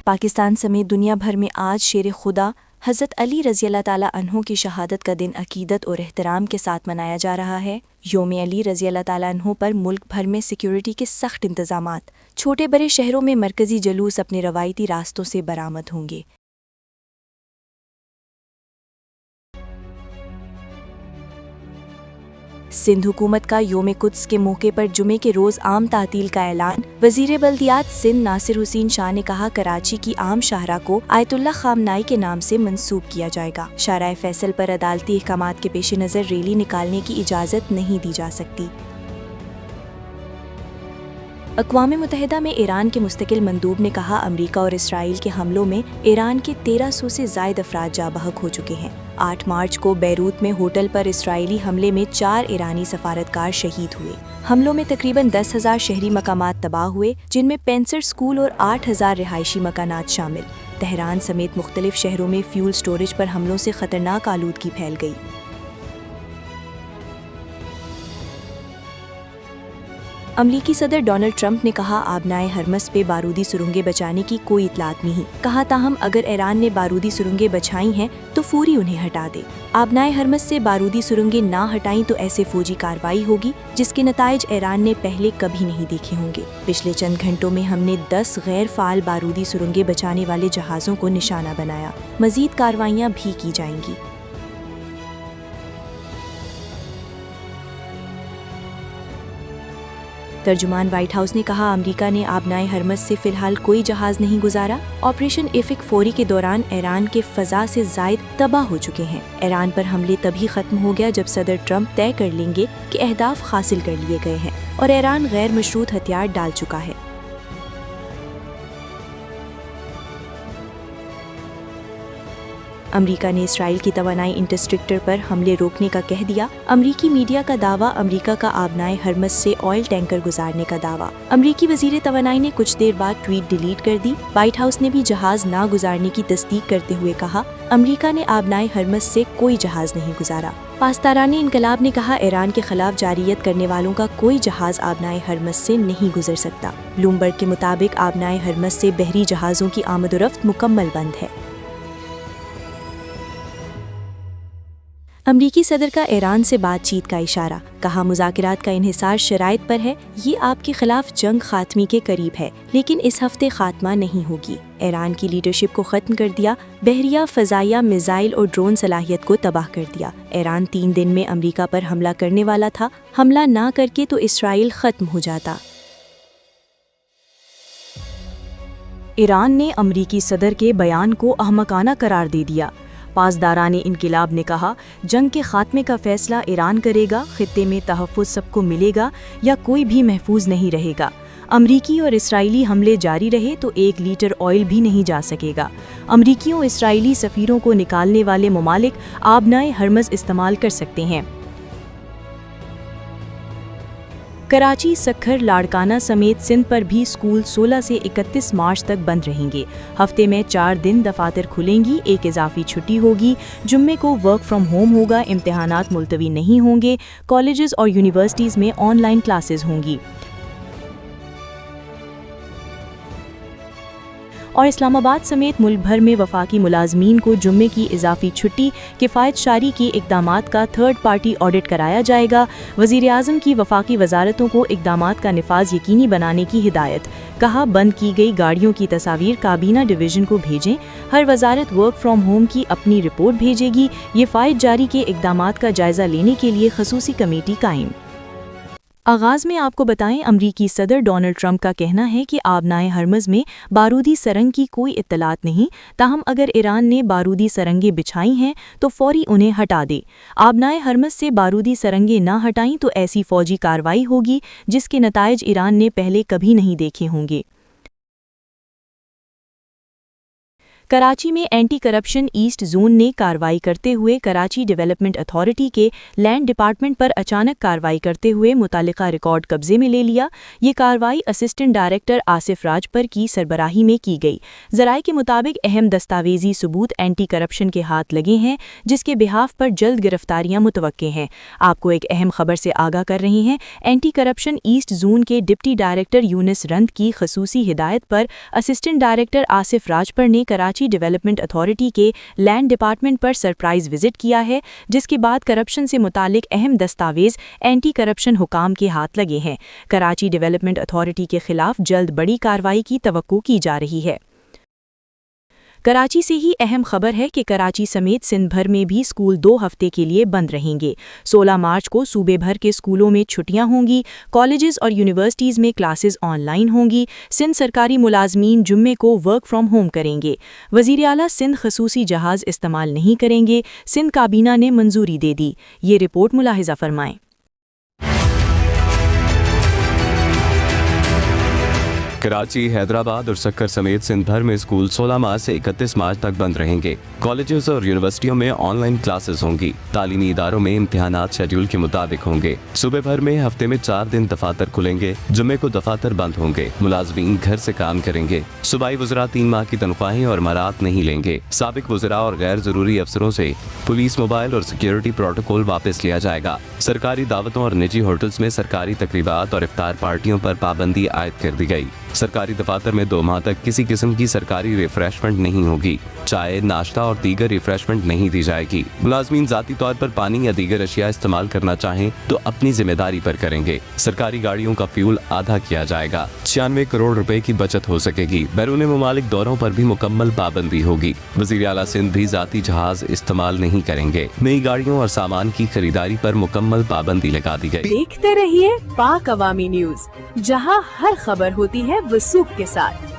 पाकिस्तान समेत दुनिया भर में आज शेर खुदा हज़रत अली रज़ियल्लाहु ताला अन्हु की शहादत का दिन अकीदत और एहतराम के साथ मनाया जा रहा है। योम अली रज़ियल्लाहु ताला अन्हु पर मुल्क भर में सिक्योरिटी के सख्त इंतजामात। छोटे बड़े शहरों में मरकजी जलूस अपने रवायती रास्तों से बरामद होंगे। सिंध हुकूमत का योम कुद्स के मौके पर जुमे के रोज आम तातील का ऐलान। वजीर बल्दियात सिंध नासिर हुसैन शाह ने कहा, कराची की आम शाहरा को आयतुल्लाह खामनाई के नाम से मंसूब किया जाएगा। शाहराए फैसल पर अदालती अहकामात के पेश नज़र रैली निकालने की इजाज़त नहीं दी जा सकती। अक़वाम मुत्तहिदा में ईरान के मुस्तकिल मंदूब ने कहा, अमरीका और इसराइल के हमलों में ईरान के 1300 से ज़ायद अफराद जाँ बहक हो चुके हैं। 8 मार्च को बैरूत में होटल पर इसराइली हमले में 4 ईरानी सफारतकार शहीद हुए। हमलों में तकरीबन 10,000 शहरी मकामात तबाह हुए, जिनमें 65 स्कूल और 8,000 रिहायशी मकानात शामिल। तेहरान समेत मुख्तलिफ शहरों में फ्यूल स्टोरेज पर हमलों से खतरनाक आलूदगी फैल गई। अमरीकी सदर डोनाल्ड ट्रंप ने कहा, आबनाए हरमस पे बारूदी सुरंगें बचाने की कोई इतलात नहीं। कहा, ताहम अगर ईरान ने बारूदी सुरंगें बचाई हैं तो फौरी उन्हें हटा दे। आबनाए हरमस से बारूदी सुरंगें ना हटाई तो ऐसे फौजी कार्रवाई होगी जिसके नताइज ईरान ने पहले कभी नहीं देखे होंगे। पिछले चंद घंटों में हमने 10 गैर फाल बारूदी सुरंगें बचाने वाले जहाज़ों को निशाना बनाया। मजीद कार्रवाइयाँ भी की जाएंगी। तर्जुमान व्हाइट हाउस ने कहा, अमेरिका ने आबनाए हरमस से फिलहाल कोई जहाज नहीं गुजारा। ऑपरेशन इफिक फौरी के दौरान ईरान के फजा से जायद तबाह हो चुके हैं। ईरान पर हमले तभी खत्म हो गया जब सदर ट्रंप तय कर लेंगे कि अहदाफ हासिल कर लिए गए हैं और ईरान गैर मशरूत हथियार डाल चुका है। अमेरिका ने इसराइल की तवानाई इंफ्रास्ट्रक्चर पर हमले रोकने का कह दिया। अमेरिकी मीडिया का दावा, अमेरिका का आबनाए हरमस से ऑयल टैंकर गुजारने का दावा। अमेरिकी वजीर तवानाई ने कुछ देर बाद ट्वीट डिलीट कर दी। व्हाइट हाउस ने भी जहाज ना गुजारने की तस्दीक करते हुए कहा, अमेरिका ने आबनाए हरमस से कोई जहाज नहीं गुजारा। पास्तारानी इनकलाब ने कहा, ईरान के खिलाफ जारियत करने वालों का कोई जहाज आबनाए हरमस से नहीं गुजर सकता। ब्लूमबर्ग के मुताबिक आबनाए हरमस से बहरी जहाजों की आमद-ओ-रफ्त मुकम्मल बंद है। अमरीकी सदर का ईरान से बातचीत का इशारा। कहा, मुज़ाकरात का इन्हिसार शराइत पर है। ये आपके खिलाफ जंग खात्मे के करीब है, लेकिन इस हफ्ते खात्मा नहीं होगी। ईरान की लीडरशिप को ख़त्म कर दिया। बहरिया, फ़ज़ाइया, मिसाइल और ड्रोन सलाहियत को तबाह कर दिया। ईरान 3 दिन में अमरीका पर हमला करने वाला था। हमला ना करके तो इसराइल ख़त्म हो जाता। ईरान ने अमरीकी सदर के बयान को अहमकाना करार दे दिया। पासदाराने इनकिलाब ने कहा, जंग के खात्मे का फैसला ईरान करेगा। खित्ते में तहफ़्फ़ुज़ सबको मिलेगा या कोई भी महफूज नहीं रहेगा। अमरीकी और इसराइली हमले जारी रहे तो 1 लीटर ऑयल भी नहीं जा सकेगा। अमरीकियों इसराइली सफ़ीरों को निकालने वाले ममालिक आबनाए हरमस इस्तेमाल कर सकते हैं। कराची, सक्खर, लाड़काना समेत सिंध पर भी स्कूल 16 से 31 मार्च तक बंद रहेंगे। हफ्ते में 4 दिन दफातर खुलेंगी, 1 इजाफी छुट्टी होगी। जुम्मे को वर्क फ्रॉम होम होगा। इम्तिहानात मुलतवी नहीं होंगे। कॉलेजेस और यूनिवर्सिटीज़ में ऑनलाइन क्लासेस होंगी। और इस्लामाबाद समेत मुल्क भर में वफाकी मुलाजमीन को जुम्मे की इजाफी छुट्टी किफ़ायत शारी के इक़दामात का 3rd पार्टी ऑडिट कराया जाएगा। वज़ीर आज़म की वफाकी वजारतों को इक़दामात का निफाज यकीनी बनाने की हिदायत। कहा, बंद की गई गाड़ियों की तस्वीर काबीना डिवीज़न को भेजें। हर वजारत वर्क फ्रॉम होम की अपनी रिपोर्ट भेजेगी। ये फ़ायद जारी के इक़दामात का जायज़ा लेने के लिए खसूसी कमेटी कायम। आगाज़ में आपको बताएं, अमरीकी सदर डोनाल्ड ट्रंप का कहना है कि आबनाए हरमस में बारूदी सरंग की कोई इत्तलात नहीं। ताहम अगर ईरान ने बारूदी सरंगें बिछाई हैं तो फौरी उन्हें हटा दे। आबनाए हरमस से बारूदी सरंगें ना हटाईं तो ऐसी फौजी कार्रवाई होगी जिसके नताइज ईरान ने पहले कभी नहीं देखे होंगे। कराची में एंटी करप्शन ईस्ट जोन ने कार्रवाई करते हुए कराची डेवलपमेंट अथॉरिटी के लैंड डिपार्टमेंट पर अचानक कार्रवाई करते हुए मुतालिका रिकॉर्ड कब्जे में ले लिया। ये कार्रवाई असिस्टेंट डायरेक्टर आसिफ राज पर की सरबराही में की गई। जराये के मुताबिक अहम दस्तावेजी सबूत एंटी करप्शन के हाथ लगे हैं, जिसके बिहाफ पर जल्द गिरफ्तारियां मुतवक्के हैं। आपको एक अहम खबर से आगाह कर रहे हैं। एंटी करप्शन ईस्ट जोन के डिप्टी डायरेक्टर यूनिस रंद की खसूसी हिदायत पर असिस्टेंट डायरेक्टर आसिफ राजपर ने कराची डेवलपमेंट अथॉरिटी के लैंड डिपार्टमेंट पर सरप्राइज विजिट किया है, जिसके बाद करप्शन से मुतालिक अहम दस्तावेज एंटी करप्शन हुकाम के हाथ लगे हैं। कराची डेवलपमेंट अथॉरिटी के खिलाफ जल्द बड़ी कार्रवाई की तवक्को की जा रही है। कराची से ही अहम खबर है कि कराची समेत सिंध भर में भी स्कूल 2 हफ्ते के लिए बंद रहेंगे। 16 मार्च को सूबे भर के स्कूलों में छुट्टियां होंगी। कॉलेजेस और यूनिवर्सिटीज़ में क्लासेस ऑनलाइन होंगी। सिंध सरकारी मुलाजमीन जुम्मे को वर्क फ्रॉम होम करेंगे। वज़ीर आला सिंध खसूसी जहाज़ इस्तेमाल नहीं करेंगे। सिंध काबीना ने मंजूरी दे दी। ये रिपोर्ट मुलाहिजा फरमाएं। कराची, हैदराबाद और सक्कर समेत सिंध भर में स्कूल 16 मार्च से 31 मार्च तक बंद रहेंगे। कॉलेजेस और यूनिवर्सिटियों में ऑनलाइन क्लासेस होंगी। तालीमी इदारों में इम्तिहानात शेड्यूल के मुताबिक होंगे। सूबे भर में हफ्ते में 4 दिन दफातर खुलेंगे। जुम्मे को दफातर बंद होंगे। मुलाजमीन घर से काम करेंगे। सूबाई वज़रा 3 माह की तनख्वाहें और मरात नहीं लेंगे। साबिक वज़रा और गैर जरूरी अफसरों से पुलिस, मोबाइल और सिक्योरिटी प्रोटोकॉल वापस लिया जाएगा। सरकारी दावतों और निजी होटल्स में सरकारी तकरीबात और इफ्तार पार्टियों पर पाबंदी आयद कर दी गई। सरकारी दफातर में 2 माह तक किसी किस्म की सरकारी रिफ्रेशमेंट नहीं होगी। चाय, नाश्ता और दीगर रिफ्रेशमेंट नहीं दी जाएगी। मुलाजमीन जाती तौर पर पानी या दीगर अशिया इस्तेमाल करना चाहें तो अपनी जिम्मेदारी पर करेंगे। सरकारी गाड़ियों का फ्यूल आधा किया जाएगा। 96 करोड़ रुपए की बचत हो सकेगी। बैरून मुमालिक दौरों पर भी मुकम्मल पाबंदी होगी। वज़ीर आला सिंध भी जाती जहाज इस्तेमाल नहीं करेंगे। नई गाड़ियों और सामान की खरीदारी पर मुकम्मल पाबंदी लगा दी गई। देखते रहिए पाक अवामी न्यूज़, जहां हर खबर होती है वसूख के साथ।